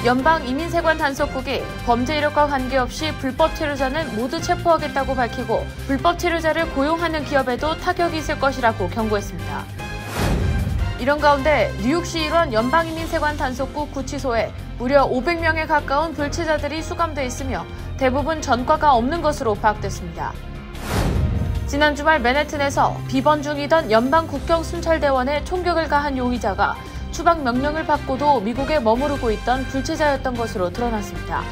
연방이민세관 단속국이 범죄 이력과 관계없이 불법 체류자는 모두 체포하겠다고 밝히고 불법 체류자를 고용하는 기업에도 타격이 있을 것이라고 경고했습니다. 이런 가운데 뉴욕시 일원 연방이민세관 단속국 구치소에 무려 500명에 가까운 불체자들이 수감돼 있으며 대부분 전과가 없는 것으로 파악됐습니다. 지난 주말 맨해튼에서 비번 중이던 연방국경순찰대원에 총격을 가한 용의자가 추방 명령을 받고도 미국에 머무르고 있던 불체자였던 것으로 드러났습니다.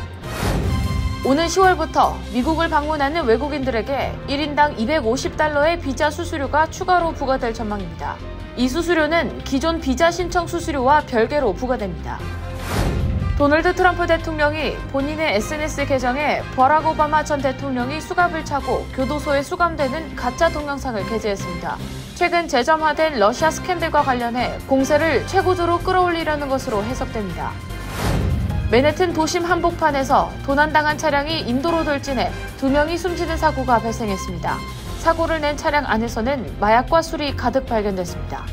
오는 10월부터 미국을 방문하는 외국인들에게 1인당 $250의 비자 수수료가 추가로 부과될 전망입니다. 이 수수료는 기존 비자 신청 수수료와 별개로 부과됩니다. 도널드 트럼프 대통령이 본인의 SNS 계정에 버락 오바마 전 대통령이 수갑을 차고 교도소에 수감되는 가짜 동영상을 게재했습니다. 최근 재점화된 러시아 스캔들과 관련해 공세를 최고조로 끌어올리려는 것으로 해석됩니다. 맨해튼 도심 한복판에서 도난당한 차량이 인도로 돌진해 2명이 숨지는 사고가 발생했습니다. 사고를 낸 차량 안에서는 마약과 술이 가득 발견됐습니다.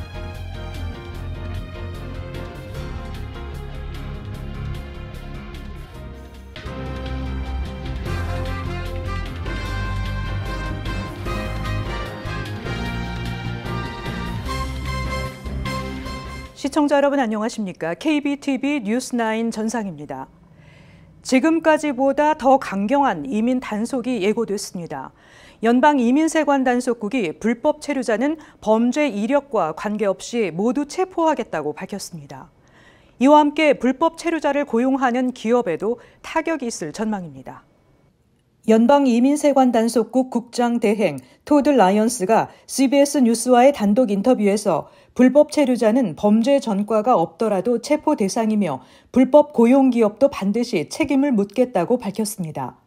시청자 여러분 안녕하십니까? KBTV 뉴스9 전상입니다. 지금까지보다 더 강경한 이민 단속이 예고됐습니다. 연방이민세관 단속국이 불법 체류자는 범죄 이력과 관계없이 모두 체포하겠다고 밝혔습니다. 이와 함께 불법 체류자를 고용하는 기업에도 타격이 있을 전망입니다. 연방이민세관 단속국 국장 대행 토드 라이언스가 CBS 뉴스와의 단독 인터뷰에서 불법 체류자는 범죄 전과가 없더라도 체포 대상이며 불법 고용 기업도 반드시 책임을 묻겠다고 밝혔습니다.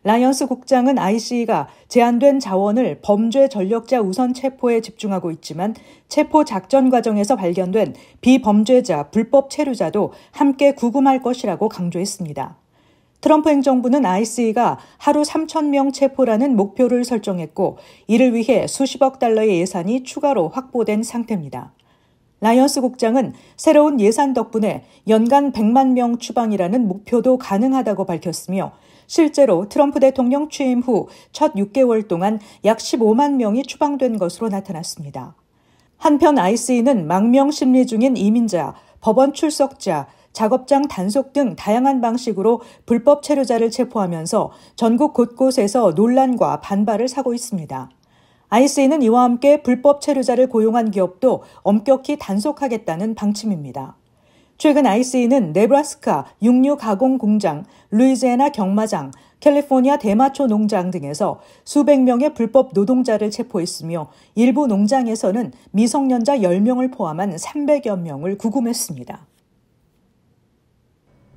라이언스 국장은 ICE가 제한된 자원을 범죄 전력자 우선 체포에 집중하고 있지만 체포 작전 과정에서 발견된 비범죄자, 불법 체류자도 함께 구금할 것이라고 강조했습니다. 트럼프 행정부는 ICE가 하루 3,000명 체포라는 목표를 설정했고 이를 위해 수십억 달러의 예산이 추가로 확보된 상태입니다. 라이언스 국장은 새로운 예산 덕분에 연간 100만 명 추방이라는 목표도 가능하다고 밝혔으며 실제로 트럼프 대통령 취임 후 첫 6개월 동안 약 15만 명이 추방된 것으로 나타났습니다. 한편 ICE는 망명 심리 중인 이민자, 법원 출석자, 작업장 단속 등 다양한 방식으로 불법 체류자를 체포하면서 전국 곳곳에서 논란과 반발을 사고 있습니다. ICE는 이와 함께 불법 체류자를 고용한 기업도 엄격히 단속하겠다는 방침입니다. 최근 ICE는 네브라스카 육류 가공 공장, 루이지애나 경마장, 캘리포니아 대마초 농장 등에서 수백 명의 불법 노동자를 체포했으며 일부 농장에서는 미성년자 10명을 포함한 300여 명을 구금했습니다.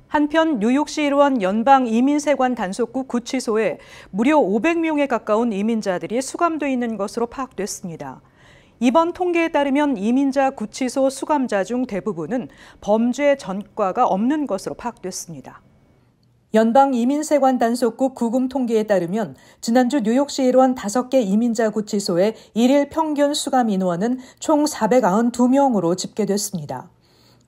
한편 뉴욕시 일원 연방이민세관 단속국 구치소에 무려 500명에 가까운 이민자들이 수감돼 있는 것으로 파악됐습니다. 이번 통계에 따르면 이민자 구치소 수감자 중 대부분은 범죄 전과가 없는 것으로 파악됐습니다. 연방이민세관 단속국 구금 통계에 따르면 지난주 뉴욕시 일원 5개 이민자 구치소의 일일 평균 수감 인원은 총 492명으로 집계됐습니다.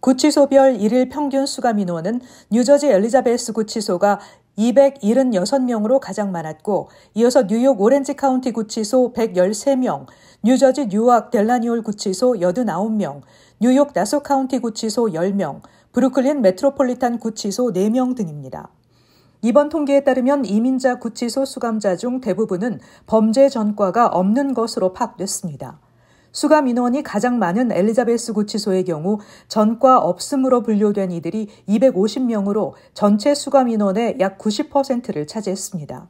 구치소별 일일 평균 수감 인원은 뉴저지 엘리자베스 구치소가 276명으로 가장 많았고 이어서 뉴욕 오렌지 카운티 구치소 113명, 뉴저지 뉴악 델라니올 구치소 89명, 뉴욕 나소 카운티 구치소 10명, 브루클린 메트로폴리탄 구치소 4명 등입니다. 이번 통계에 따르면 이민자 구치소 수감자 중 대부분은 범죄 전과가 없는 것으로 파악됐습니다. 수감 인원이 가장 많은 엘리자베스 구치소의 경우 전과 없음으로 분류된 이들이 250명으로 전체 수감 인원의 약 90%를 차지했습니다.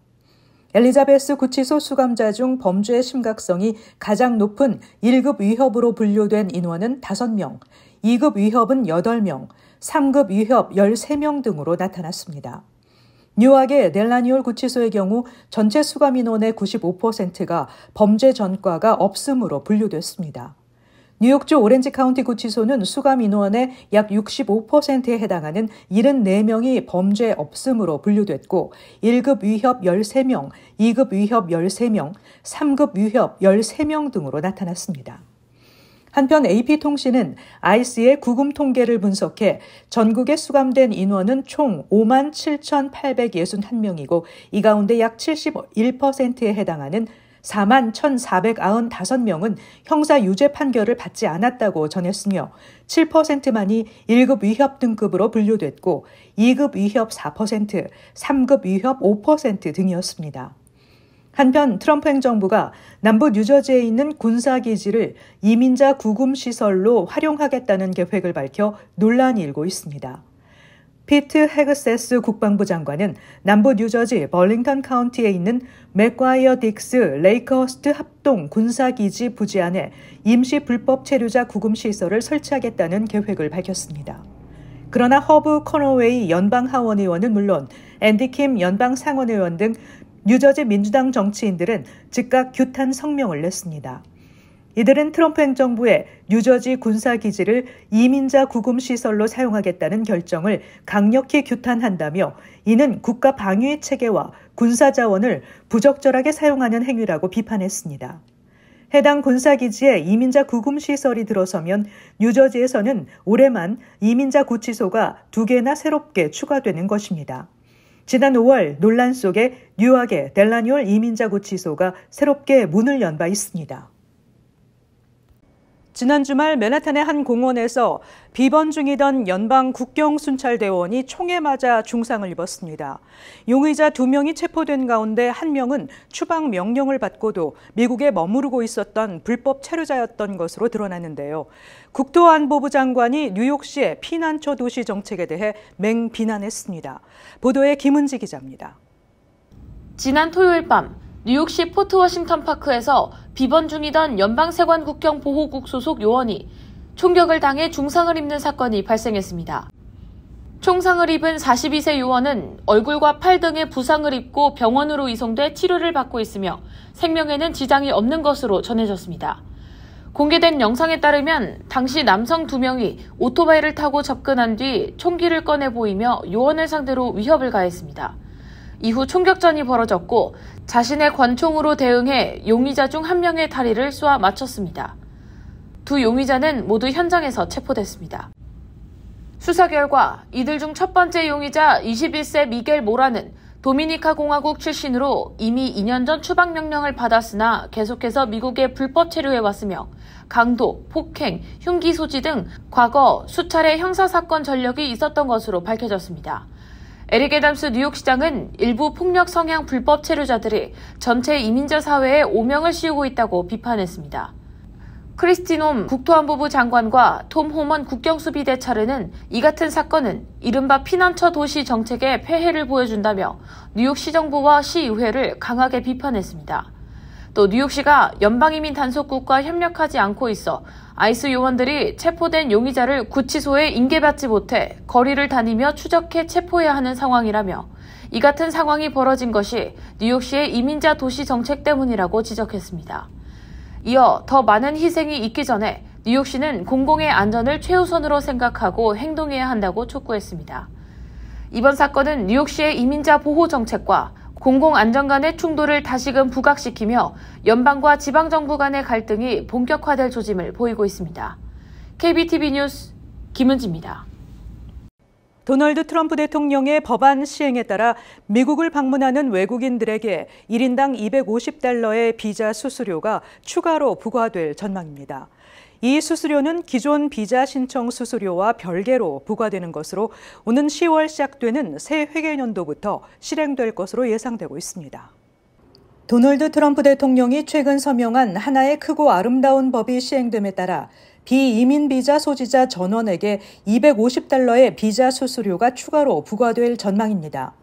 엘리자베스 구치소 수감자 중 범죄의 심각성이 가장 높은 1급 위협으로 분류된 인원은 5명, 2급 위협은 8명, 3급 위협 13명 등으로 나타났습니다. 뉴악의 델라니올 구치소의 경우 전체 수감 인원의 95%가 범죄 전과가 없음으로 분류됐습니다. 뉴욕주 오렌지 카운티 구치소는 수감 인원의 약 65%에 해당하는 74명이 범죄 없음으로 분류됐고 1급 위협 13명, 2급 위협 13명, 3급 위협 13명 등으로 나타났습니다. 한편 AP통신은 아이스의 구금 통계를 분석해 전국에 수감된 인원은 총 57,861명이고 이 가운데 약 71%에 해당하는 41,495명은 형사 유죄 판결을 받지 않았다고 전했으며 7%만이 1급 위협 등급으로 분류됐고 2급 위협 4%, 3급 위협 5% 등이었습니다. 한편 트럼프 행정부가 남부 뉴저지에 있는 군사기지를 이민자 구금시설로 활용하겠다는 계획을 밝혀 논란이 일고 있습니다. 피트 헤그세스 국방부 장관은 남부 뉴저지 벌링턴 카운티에 있는 맥과이어 딕스 레이커스트 합동 군사기지 부지 안에 임시 불법 체류자 구금시설을 설치하겠다는 계획을 밝혔습니다. 그러나 허브 커너웨이 연방하원 의원은 물론 앤디 킴 연방 상원의원 등 뉴저지 민주당 정치인들은 즉각 규탄 성명을 냈습니다. 이들은 트럼프 행정부의 뉴저지 군사기지를 이민자 구금시설로 사용하겠다는 결정을 강력히 규탄한다며 이는 국가 방위 체계와 군사자원을 부적절하게 사용하는 행위라고 비판했습니다. 해당 군사기지에 이민자 구금시설이 들어서면 뉴저지에서는 올해만 이민자 구치소가 2개나 새롭게 추가되는 것입니다. 지난 5월 논란 속에 뉴욕의 델라니올 이민자 구치소가 새롭게 문을 연 바 있습니다. 지난 주말 맨하탄의 한 공원에서 비번 중이던 연방 국경순찰대원이 총에 맞아 중상을 입었습니다. 용의자 2명이 체포된 가운데 1명은 추방 명령을 받고도 미국에 머무르고 있었던 불법 체류자였던 것으로 드러났는데요. 국토안보부 장관이 뉴욕시의 피난처 도시 정책에 대해 맹비난했습니다. 보도에 김은지 기자입니다. 지난 토요일 밤 뉴욕시 포트 워싱턴 파크에서 비번 중이던 연방세관 국경보호국 소속 요원이 총격을 당해 중상을 입는 사건이 발생했습니다. 총상을 입은 42세 요원은 얼굴과 팔 등에 부상을 입고 병원으로 이송돼 치료를 받고 있으며 생명에는 지장이 없는 것으로 전해졌습니다. 공개된 영상에 따르면 당시 남성 2명이 오토바이를 타고 접근한 뒤 총기를 꺼내 보이며 요원을 상대로 위협을 가했습니다. 이후 총격전이 벌어졌고 자신의 권총으로 대응해 용의자 중 1명의 다리를 쏘아 맞췄습니다. 2 용의자는 모두 현장에서 체포됐습니다. 수사 결과 이들 중 첫 번째 용의자 21세 미겔 모라는 도미니카 공화국 출신으로 이미 2년 전 추방 명령을 받았으나 계속해서 미국에 불법 체류해왔으며 강도, 폭행, 흉기 소지 등 과거 수차례 형사사건 전력이 있었던 것으로 밝혀졌습니다. 에릭 애담스 뉴욕시장은 일부 폭력 성향 불법 체류자들이 전체 이민자 사회에 오명을 씌우고 있다고 비판했습니다. 크리스티 놈 국토안보부 장관과 톰 호먼 국경수비대차르는 이 같은 사건은 이른바 피난처 도시 정책의 폐해를 보여준다며 뉴욕시 정부와 시의회를 강하게 비판했습니다. 또 뉴욕시가 연방이민 단속국과 협력하지 않고 있어 아이스 요원들이 체포된 용의자를 구치소에 인계받지 못해 거리를 다니며 추적해 체포해야 하는 상황이라며 이 같은 상황이 벌어진 것이 뉴욕시의 이민자 도시 정책 때문이라고 지적했습니다. 이어 더 많은 희생이 있기 전에 뉴욕시는 공공의 안전을 최우선으로 생각하고 행동해야 한다고 촉구했습니다. 이번 사건은 뉴욕시의 이민자 보호 정책과 공공안전 간의 충돌을 다시금 부각시키며 연방과 지방정부 간의 갈등이 본격화될 조짐을 보이고 있습니다. KBTV 뉴스 김은지입니다. 도널드 트럼프 대통령의 법안 시행에 따라 미국을 방문하는 외국인들에게 1인당 $250의 비자 수수료가 추가로 부과될 전망입니다. 이 수수료는 기존 비자 신청 수수료와 별개로 부과되는 것으로 오는 10월 시작되는 새 회계연도부터 실행될 것으로 예상되고 있습니다. 도널드 트럼프 대통령이 최근 서명한 하나의 크고 아름다운 법이 시행됨에 따라 비이민 비자 소지자 전원에게 $250의 비자 수수료가 추가로 부과될 전망입니다.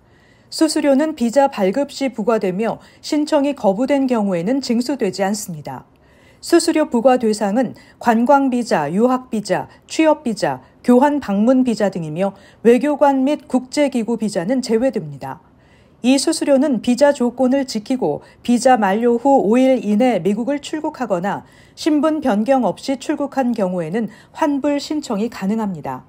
수수료는 비자 발급 시 부과되며 신청이 거부된 경우에는 징수되지 않습니다. 수수료 부과 대상은 관광비자, 유학비자, 취업비자, 교환 방문 비자 등이며 외교관 및 국제기구 비자는 제외됩니다. 이 수수료는 비자 조건을 지키고 비자 만료 후 5일 이내 미국을 출국하거나 신분 변경 없이 출국한 경우에는 환불 신청이 가능합니다.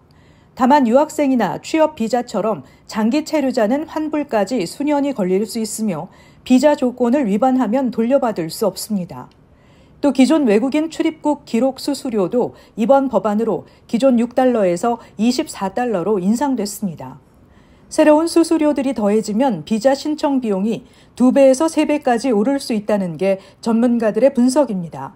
다만 유학생이나 취업 비자처럼 장기 체류자는 환불까지 수년이 걸릴 수 있으며 비자 조건을 위반하면 돌려받을 수 없습니다. 또 기존 외국인 출입국 기록 수수료도 이번 법안으로 기존 $6에서 $24로 인상됐습니다. 새로운 수수료들이 더해지면 비자 신청 비용이 2배에서 3배까지 오를 수 있다는 게 전문가들의 분석입니다.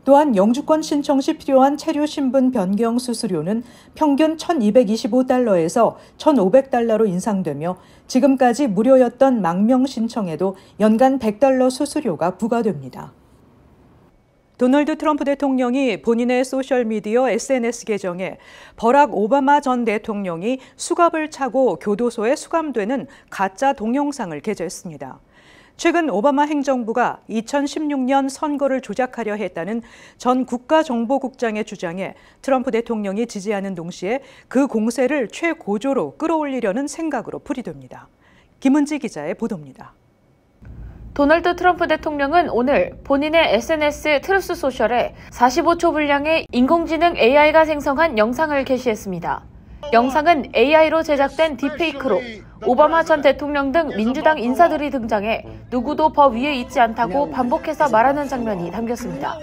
또한 영주권 신청 시 필요한 체류 신분 변경 수수료는 평균 $1,225에서 $1,500로 인상되며 지금까지 무료였던 망명 신청에도 연간 $100 수수료가 부과됩니다. 도널드 트럼프 대통령이 본인의 소셜미디어 SNS 계정에 버락 오바마 전 대통령이 수갑을 차고 교도소에 수감되는 가짜 동영상을 게재했습니다. 최근 오바마 행정부가 2016년 선거를 조작하려 했다는 전 국가정보국장의 주장에 트럼프 대통령이 지지하는 동시에 그 공세를 최고조로 끌어올리려는 생각으로 풀이됩니다. 김은지 기자의 보도입니다. 도널드 트럼프 대통령은 오늘 본인의 SNS 트루스 소셜에 45초 분량의 인공지능 AI가 생성한 영상을 게시했습니다. 영상은 AI로 제작된 딥페이크로 오바마 전 대통령 등 민주당 인사들이 등장해 누구도 법 위에 있지 않다고 반복해서 말하는 장면이 담겼습니다.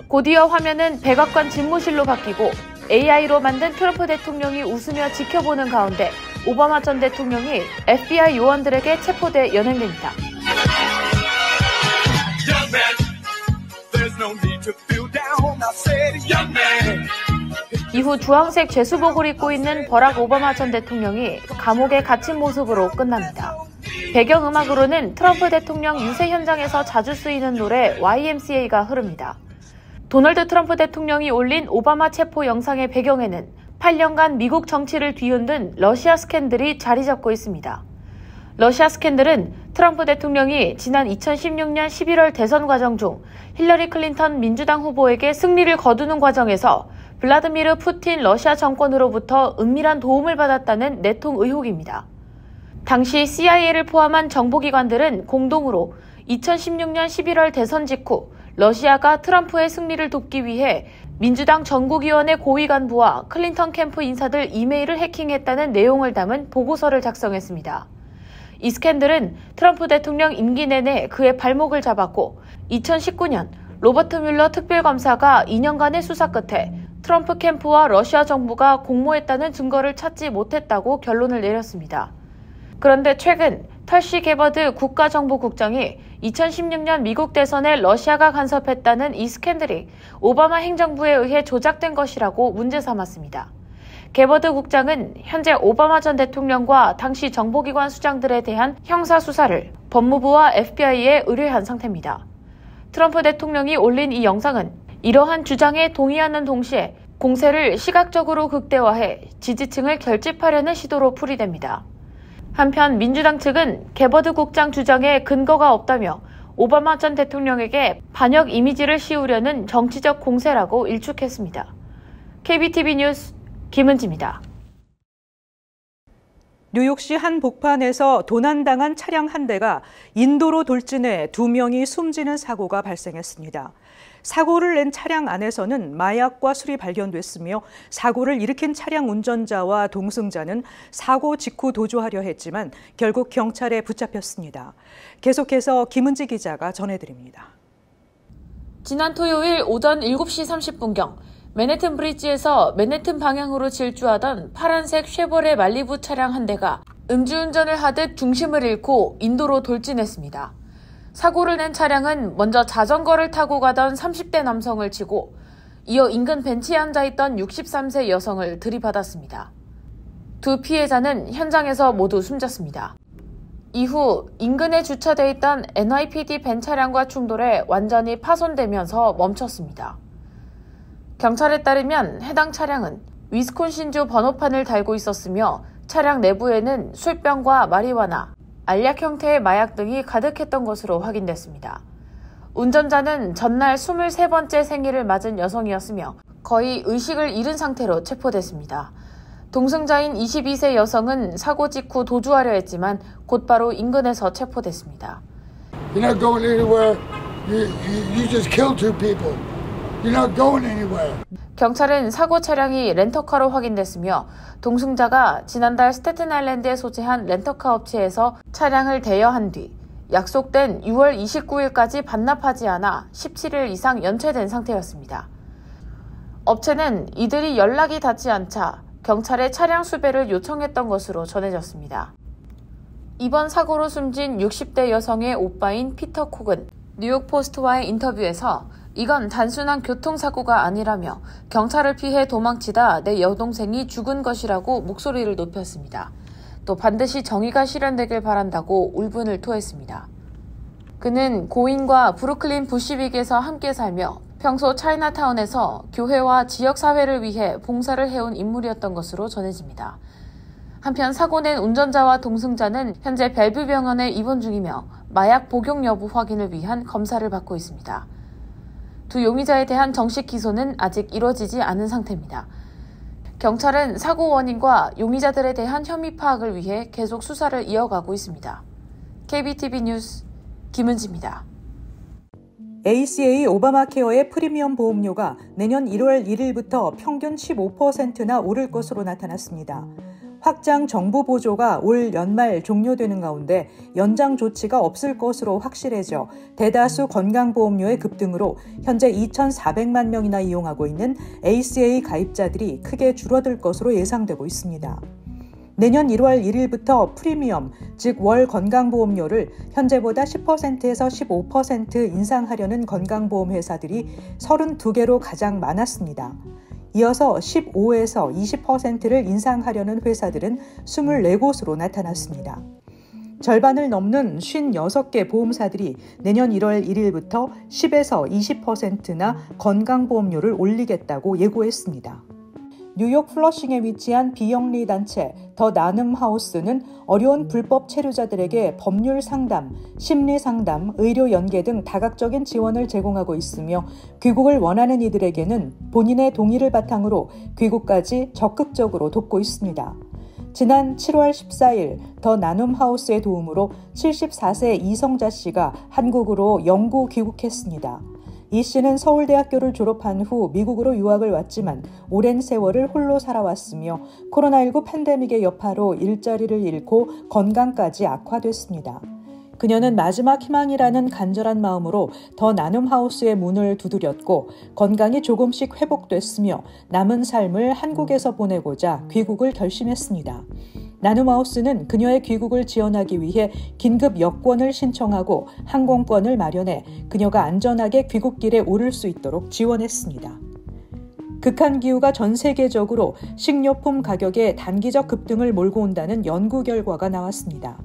곧이어 화면은 백악관 집무실로 바뀌고 AI로 만든 트럼프 대통령이 웃으며 지켜보는 가운데 오바마 전 대통령이 FBI 요원들에게 체포돼 연행됩니다. 이후 주황색 죄수복을 입고 있는 버락 오바마 전 대통령이 감옥에 갇힌 모습으로 끝납니다. 배경음악으로는 트럼프 대통령 유세 현장에서 자주 쓰이는 노래 YMCA가 흐릅니다. 도널드 트럼프 대통령이 올린 오바마 체포 영상의 배경에는 8년간 미국 정치를 뒤흔든 러시아 스캔들이 자리 잡고 있습니다. 러시아 스캔들은 트럼프 대통령이 지난 2016년 11월 대선 과정 중 힐러리 클린턴 민주당 후보에게 승리를 거두는 과정에서 블라드미르 푸틴 러시아 정권으로부터 은밀한 도움을 받았다는 내통 의혹입니다. 당시 CIA를 포함한 정보기관들은 공동으로 2016년 11월 대선 직후 러시아가 트럼프의 승리를 돕기 위해 민주당 전국위원회 고위 간부와 클린턴 캠프 인사들 이메일을 해킹했다는 내용을 담은 보고서를 작성했습니다. 이 스캔들은 트럼프 대통령 임기 내내 그의 발목을 잡았고 2019년 로버트 뮬러 특별검사가 2년간의 수사 끝에 트럼프 캠프와 러시아 정부가 공모했다는 증거를 찾지 못했다고 결론을 내렸습니다. 그런데 최근 털시 게버드 국가정보국장이 2016년 미국 대선에 러시아가 간섭했다는 이 스캔들이 오바마 행정부에 의해 조작된 것이라고 문제 삼았습니다. 게버드 국장은 현재 오바마 전 대통령과 당시 정보기관 수장들에 대한 형사수사를 법무부와 FBI에 의뢰한 상태입니다. 트럼프 대통령이 올린 이 영상은 이러한 주장에 동의하는 동시에 공세를 시각적으로 극대화해 지지층을 결집하려는 시도로 풀이됩니다. 한편 민주당 측은 게버드 국장 주장에 근거가 없다며 오바마 전 대통령에게 반역 이미지를 씌우려는 정치적 공세라고 일축했습니다. KBTV 뉴스 김은지입니다. 뉴욕시 한 복판에서 도난당한 차량 한 대가 인도로 돌진해 2명이 숨지는 사고가 발생했습니다. 사고를 낸 차량 안에서는 마약과 술이 발견됐으며 사고를 일으킨 차량 운전자와 동승자는 사고 직후 도주하려 했지만 결국 경찰에 붙잡혔습니다. 계속해서 김은지 기자가 전해드립니다. 지난 토요일 오전 7시 30분경 맨해튼 브릿지에서 맨해튼 방향으로 질주하던 파란색 쉐보레 말리부 차량 한 대가 음주운전을 하듯 중심을 잃고 인도로 돌진했습니다. 사고를 낸 차량은 먼저 자전거를 타고 가던 30대 남성을 치고 이어 인근 벤치에 앉아있던 63세 여성을 들이받았습니다. 두 피해자는 현장에서 모두 숨졌습니다. 이후 인근에 주차돼 있던 NYPD 벤 차량과 충돌해 완전히 파손되면서 멈췄습니다. 경찰에 따르면 해당 차량은 위스콘신주 번호판을 달고 있었으며 차량 내부에는 술병과 마리화나, 알약 형태의 마약 등이 가득했던 것으로 확인됐습니다. 운전자는 전날 23번째 생일을 맞은 여성이었으며 거의 의식을 잃은 상태로 체포됐습니다. 동승자인 22세 여성은 사고 직후 도주하려 했지만 곧바로 인근에서 체포됐습니다. You're not going anywhere. You just killed two people. You're not going anywhere. 경찰은 사고 차량이 렌터카로 확인됐으며 동승자가 지난달 스태튼 아일랜드에 소재한 렌터카 업체에서 차량을 대여한 뒤 약속된 6월 29일까지 반납하지 않아 17일 이상 연체된 상태였습니다. 업체는 이들이 연락이 닿지 않자 경찰에 차량 수배를 요청했던 것으로 전해졌습니다. 이번 사고로 숨진 60대 여성의 오빠인 피터 콕은 뉴욕포스트와의 인터뷰에서 이건 단순한 교통사고가 아니라며 경찰을 피해 도망치다 내 여동생이 죽은 것이라고 목소리를 높였습니다. 또 반드시 정의가 실현되길 바란다고 울분을 토했습니다. 그는 고인과 브루클린 부시빅에서 함께 살며 평소 차이나타운에서 교회와 지역사회를 위해 봉사를 해온 인물이었던 것으로 전해집니다. 한편 사고 낸 운전자와 동승자는 현재 벨뷰 병원에 입원 중이며 마약 복용 여부 확인을 위한 검사를 받고 있습니다. 두 용의자에 대한 정식 기소는 아직 이뤄지지 않은 상태입니다. 경찰은 사고 원인과 용의자들에 대한 혐의 파악을 위해 계속 수사를 이어가고 있습니다. KBTV 뉴스 김은지입니다. ACA 오바마케어의 프리미엄 보험료가 내년 1월 1일부터 평균 15%나 오를 것으로 나타났습니다. 확장 정부 보조가 올 연말 종료되는 가운데 연장 조치가 없을 것으로 확실해져 대다수 건강보험료의 급등으로 현재 2,400만 명이나 이용하고 있는 ACA 가입자들이 크게 줄어들 것으로 예상되고 있습니다. 내년 1월 1일부터 프리미엄, 즉 월 건강보험료를 현재보다 10%에서 15% 인상하려는 건강보험 회사들이 32개로 가장 많았습니다. 이어서 15에서 20%를 인상하려는 회사들은 24곳으로 나타났습니다. 절반을 넘는 56개 보험사들이 내년 1월 1일부터 10에서 20%나 건강보험료를 올리겠다고 예고했습니다. 뉴욕 플러싱에 위치한 비영리 단체 더 나눔 하우스는 어려운 불법 체류자들에게 법률 상담, 심리 상담, 의료 연계 등 다각적인 지원을 제공하고 있으며 귀국을 원하는 이들에게는 본인의 동의를 바탕으로 귀국까지 적극적으로 돕고 있습니다. 지난 7월 14일 더 나눔 하우스의 도움으로 74세 이성자 씨가 한국으로 영구 귀국했습니다. 이 씨는 서울대학교를 졸업한 후 미국으로 유학을 왔지만 오랜 세월을 홀로 살아왔으며 코로나19 팬데믹의 여파로 일자리를 잃고 건강까지 악화됐습니다. 그녀는 마지막 희망이라는 간절한 마음으로 더 나눔 하우스의 문을 두드렸고 건강이 조금씩 회복됐으며 남은 삶을 한국에서 보내고자 귀국을 결심했습니다. 나눔하우스는 그녀의 귀국을 지원하기 위해 긴급 여권을 신청하고 항공권을 마련해 그녀가 안전하게 귀국길에 오를 수 있도록 지원했습니다. 극한 기후가 전 세계적으로 식료품 가격의 단기적 급등을 몰고 온다는 연구 결과가 나왔습니다.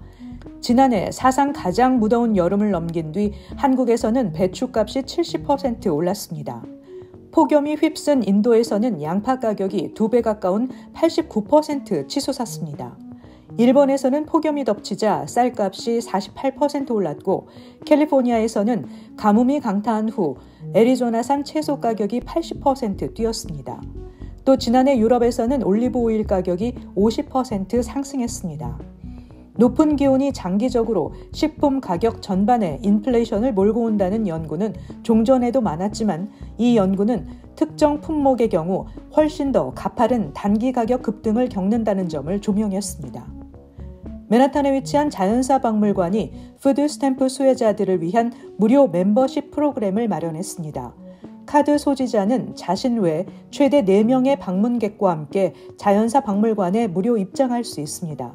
지난해 사상 가장 무더운 여름을 넘긴 뒤 한국에서는 배추값이 70% 올랐습니다. 폭염이 휩쓴 인도에서는 양파 가격이 2배 가까운 89% 치솟았습니다. 일본에서는 폭염이 덮치자 쌀값이 48% 올랐고 캘리포니아에서는 가뭄이 강타한 후 애리조나산 채소 가격이 80% 뛰었습니다. 또 지난해 유럽에서는 올리브 오일 가격이 50% 상승했습니다. 높은 기온이 장기적으로 식품 가격 전반에 인플레이션을 몰고 온다는 연구는 종전에도 많았지만 이 연구는 특정 품목의 경우 훨씬 더 가파른 단기 가격 급등을 겪는다는 점을 조명했습니다. 맨하탄에 위치한 자연사 박물관이 푸드 스탬프 수혜자들을 위한 무료 멤버십 프로그램을 마련했습니다. 카드 소지자는 자신 외 최대 4명의 방문객과 함께 자연사 박물관에 무료 입장할 수 있습니다.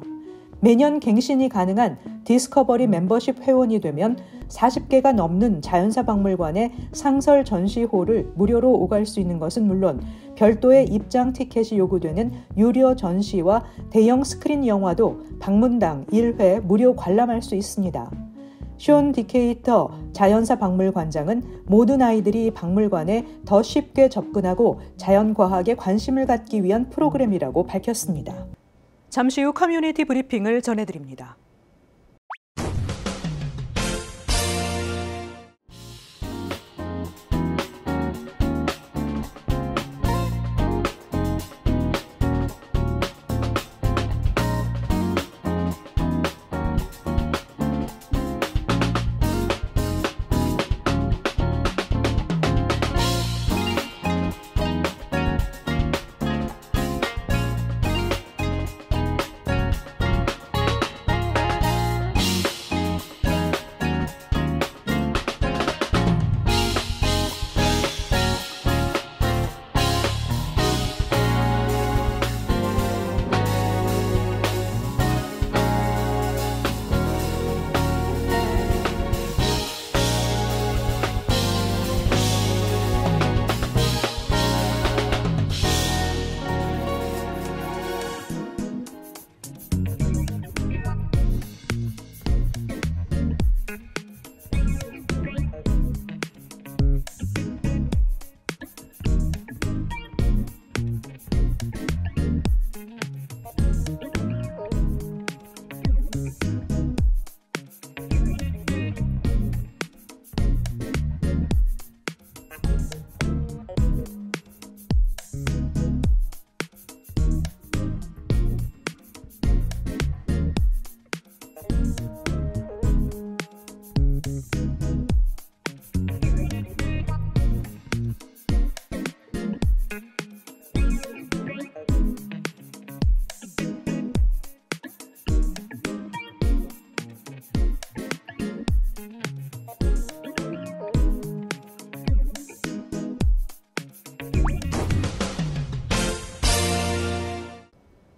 매년 갱신이 가능한 디스커버리 멤버십 회원이 되면 40개가 넘는 자연사 박물관의 상설 전시홀을 무료로 오갈 수 있는 것은 물론 별도의 입장 티켓이 요구되는 유료 전시와 대형 스크린 영화도 방문당 1회 무료 관람할 수 있습니다. 쇼 디케이터 자연사 박물관장은 모든 아이들이 박물관에 더 쉽게 접근하고 자연과학에 관심을 갖기 위한 프로그램이라고 밝혔습니다. 잠시 후 커뮤니티 브리핑을 전해드립니다.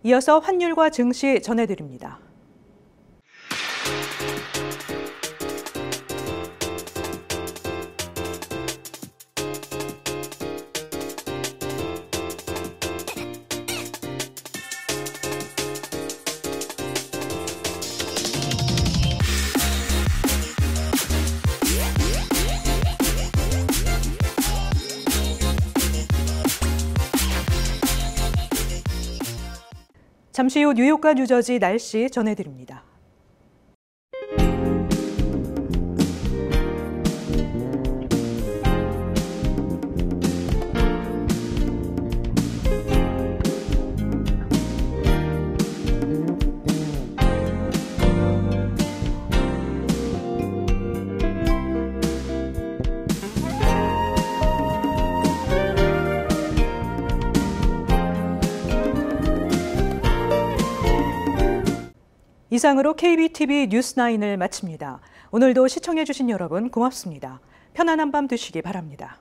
이어서 환율과 증시 전해드립니다. 잠시 후 뉴욕과 뉴저지 날씨 전해드립니다. 이상으로 KBTV 뉴스9을 마칩니다. 오늘도 시청해주신 여러분 고맙습니다. 편안한 밤 되시기 바랍니다.